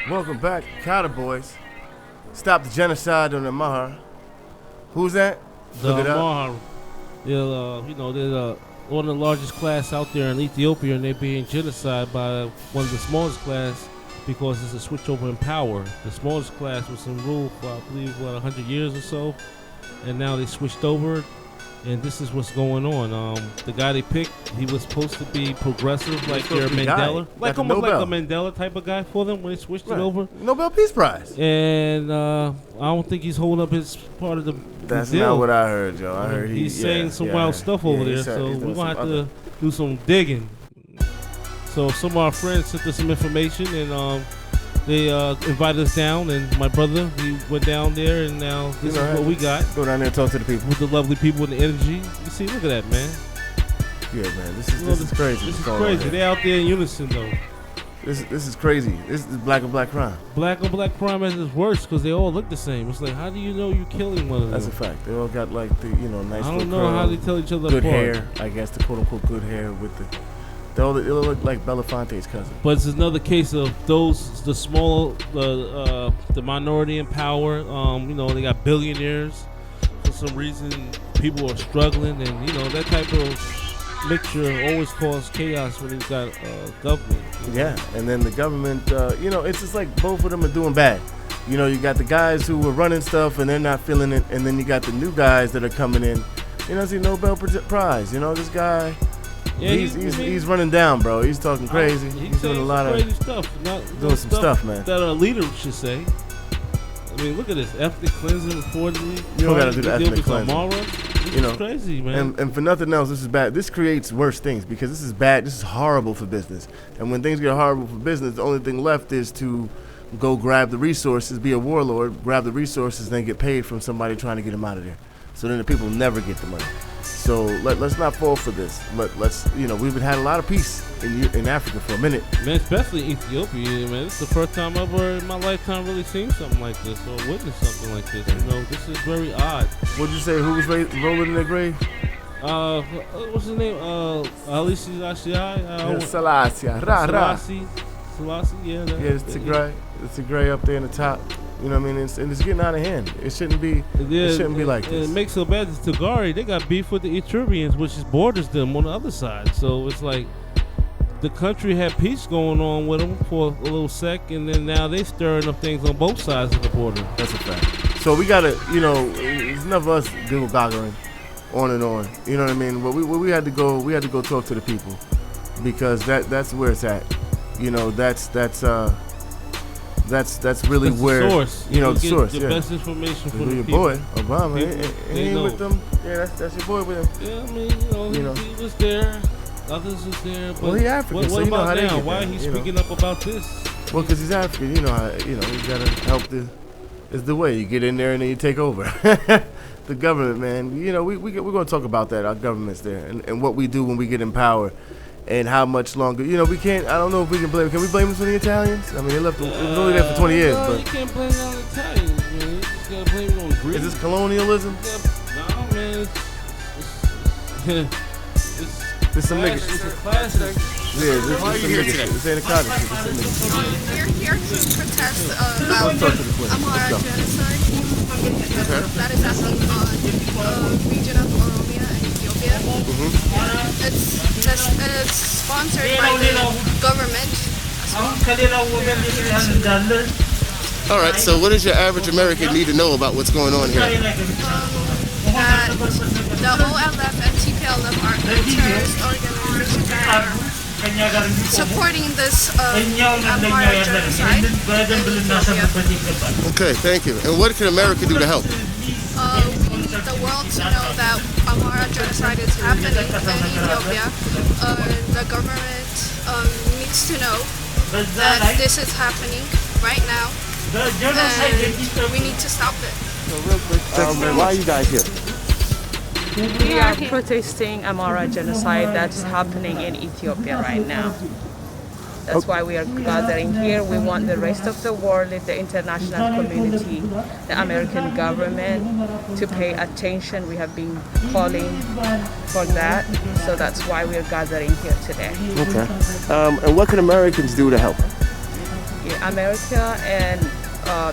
Welcome back, Akata Boyz. Stop the genocide on the Mahar. Who's that? The Mahar. They're one of the largest class out there in Ethiopia, and they're being genocide by one of the smallest class because it's a switchover in power. The smallest class was in rule for, I believe, 100 years or so, and now they switched over. And this is what's going on. The guy they picked, he was supposed to be progressive, like their Mandela, like almost like a Mandela type of guy for them when they switched it over. Nobel Peace Prize. And I don't think he's holding up his part of the That's deal. not what I heard, Joe. I heard he's saying some wild stuff over there, so we're gonna have to do some digging. So some of our friends sent us some information, and they invited us down, and my brother, he went down there, and now this is what we got. Go down there and talk to the people. With the lovely people and the energy. You see, look at that, man. Yeah, man, this is crazy. This is crazy. They're out there in unison, though. This is crazy. This is black on black crime. Black on black crime is worse because they all look the same. It's like, how do you know you're killing one of them? That's a fact. They all got like the nice. I don't know how they tell each other good apart. hair. I guess the quote unquote good hair with the. They all look like Belafonte's cousin. But it's another case of the small, the minority in power. They got billionaires. For some reason, people are struggling, and that type of mixture always causes chaos when you've got government. Yeah, and then the government, it's just like both of them are doing bad. You got the guys who were running stuff and they're not feeling it, and then you got the new guys that are coming in. See, Nobel Prize. This guy. Yeah, he's running down, bro. He's talking crazy. He's doing a lot of crazy stuff. Doing some stuff, man. That a leader should say. I mean, look at this ethnic cleansing reportedly. You don't gotta do the ethnic cleansing. This is crazy, man. And for nothing else, this is bad. This creates worse things because this is bad. This is horrible for business. And when things get horrible for business, the only thing left is to go grab the resources, be a warlord, grab the resources, then get paid from somebody trying to get them out of there. So then the people never get the money. So let's not fall for this. Let's we've had a lot of peace in Africa for a minute. Man, especially Ethiopia, man. It's the first time ever in my lifetime really seen something like this or witnessed something like this. This is very odd. What'd you say? Who was rolling in their grave? What's his name? Ali Selassie. Selassie, yeah. It's Tigray. It's Tigray up there in the top. You know what I mean? And it's getting out of hand. It shouldn't be. It shouldn't be like this. It makes so bad. It's Tigray. They got beef with the Ethiopians, which borders them on the other side. So it's like the country had peace going on with them for a little sec, and then now they stirring up things on both sides of the border. That's a fact. So we gotta, it's enough of us giggle-goggling on and on. You know what I mean? But we had to go talk to the people because that's where it's at. That's really where the source. The source. The best information for the your people. boy Obama. He ain't with them. Yeah, that's your boy with him. Yeah, I mean, he was there. Others was there. But he African. What about now? Why is he speaking up about this? Well, because he's African. You gotta help it's the way you get in there and then you take over. The government, man. We're gonna talk about that. Our government's there and what we do when we get in power. And how much longer? We can't. I don't know if we can blame. Can we blame this on the Italians? I mean, they left. It was only there for 20 years. No, but you can't blame it on the Italians, man. You just gotta blame it on greed. Is this colonialism? No, man. It's some niggas. It's a classic. Yeah, this is some niggas. This ain't a cottage. We're here to protest about Amhara genocide that is happening on the region of Oromia and Ethiopia. It's sponsored by the government as well. All right. So, what does your average American need to know about what's going on here? That the OLF and TPLF are terrorist organizations that are supporting this Amhara genocide in Ethiopia. Okay, thank you. And what can America do to help? We need the world to know that Amhara genocide is happening in Ethiopia. The government needs to know that this is happening right now, and we need to stop it. So real quick, why are you guys here? We are protesting Amhara genocide that's happening in Ethiopia right now. That's why we are gathering here. We want the rest of the world, the international community, the American government to pay attention. We have been calling for that, so that's why we are gathering here today. Okay. And what can Americans do to help? America and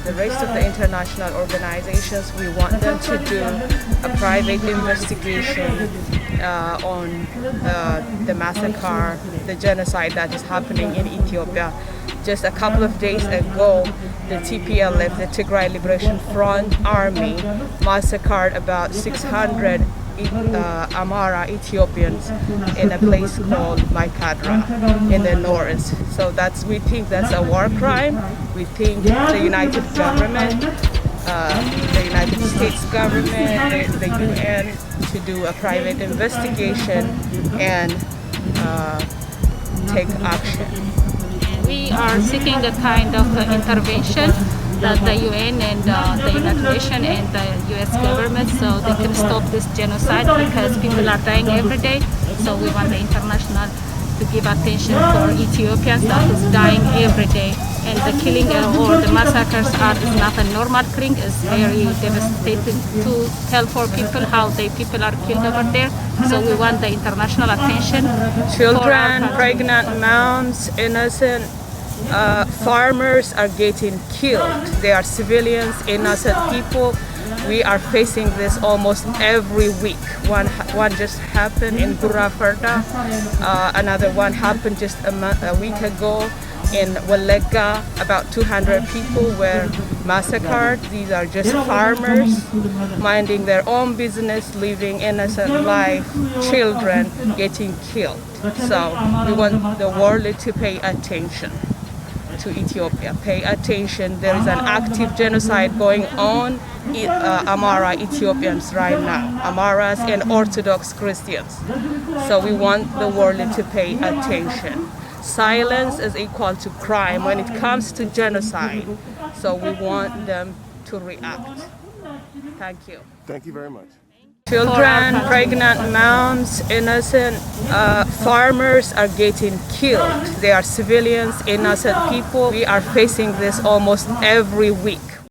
the rest of the international organizations, we want them to do a private investigation on the massacre, the genocide that is happening in Ethiopia. Just a couple of days ago, the TPLF, the Tigray Liberation Front Army, massacred about 600 Amhara Ethiopians in a place called Akata in the north. So we think that's a war crime. We think the United government, the United States government, the UN to do a private investigation and take action. We are seeking a kind of intervention that the UN and the United Nations and the US government, so they can stop this genocide because people are dying every day. So we want the international to give attention for Ethiopians that is dying every day. And the killing or the massacres is not a normal killing. It's very devastating to tell for people how people are killed over there. So we want the international attention. Children, pregnant moms, innocent farmers are getting killed. They are civilians, innocent people. We are facing this almost every week. One just happened in Buraferda. Another one happened just a week ago in Walega. About 200 people were massacred. These are just farmers minding their own business, living innocent life, children getting killed. So we want the world to pay attention to Ethiopia. Pay attention. There is an active genocide going on in Amhara Ethiopians right now, Amharas and Orthodox Christians. So we want the world to pay attention. Silence is equal to crime when it comes to genocide. So we want them to react. Thank you. Thank you very much. Children, pregnant moms, innocent farmers are getting killed. They are civilians, innocent people. We are facing this almost every week.